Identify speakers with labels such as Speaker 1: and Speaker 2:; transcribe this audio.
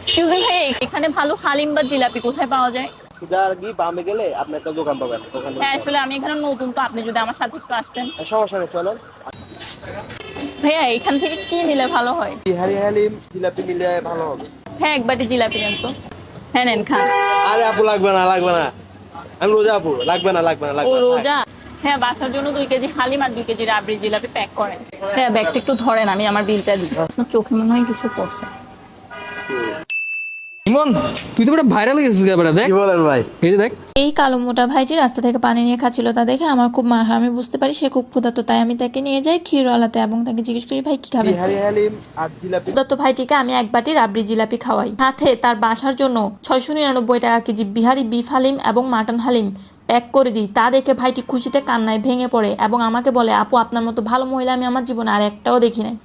Speaker 1: Excuse me ভাই, এখানে ভালো হালিম বা জিলাপি কোথায় পাওয়া যায়?
Speaker 2: সুদার কি বামে গেলে আপনি একটা দোকান পাবেন ওখানে।
Speaker 1: হ্যাঁ আসলে আমি এখানে নতুন, তো আপনি যদি আমার সাথে একটু আসতেন।
Speaker 2: সমস্যা নেই, চলেন।
Speaker 1: ভাইয়া এখান থেকে কি নিলে ভালো হয়?
Speaker 2: বিহারি হালিম জিলাপি নিলে ভালো হবে।
Speaker 1: হ্যাঁ এক বাটি জিলাপি নেন তো। হ্যাঁ নেন খান।
Speaker 2: আরে আপু লাগবে না, লাগবে না, আমি রোজা আপু, লাগবে না, লাগবে না,
Speaker 1: ও
Speaker 2: লাগবে না।
Speaker 1: রোজা? হ্যাঁ বাসার জন্য 2 কেজি হালিম আর 2 কেজি রাবড়ি জিলাপি প্যাক করেন। হ্যাঁ ব্যাগটা একটু ধরেন, আমি আমার বিলটা দিই। আপনার চোখে মনে হয় কিছু পড়ছে।
Speaker 3: ইমন, তুই তো একটা ভাইরাল হয়ে গেছিস ব্যাপারটা, দেখ।
Speaker 2: কি বলেন ভাই?
Speaker 3: এই যে দেখ।
Speaker 4: এই কালো মোটা ভাইজি রাস্তা থেকে পানি নিয়ে খাচ্ছিল, তা দেখে আমার খুব মায়া হয়। আমি বুঝতে পারি সে খুব ক্ষুধার্ত, তাই আমি তাকে নিয়ে যাই ক্ষীরওয়ালাতে এবং তাকে জিজ্ঞেস করি ভাই কি খাবেন।
Speaker 2: বিহারি হালিম আর জিলাপি।
Speaker 4: ক্ষুধার্ত ভাইটিকে আমি এক বাটি রাবড়ি জিলাপি খাওয়াই, সাথে তার বাসার জন্য 699 টাকা কেজি বিহারি বিফ হালিম এবং মাটন হালিম প্যাক করে দিই। তা দেখে ভাইটি খুশিতে কান্নায় ভেঙে পড়ে এবং আমাকে বলে, আপু আপনার মতো ভালো মহিলা আমি আমার জীবনে আর একটাও দেখি নাই।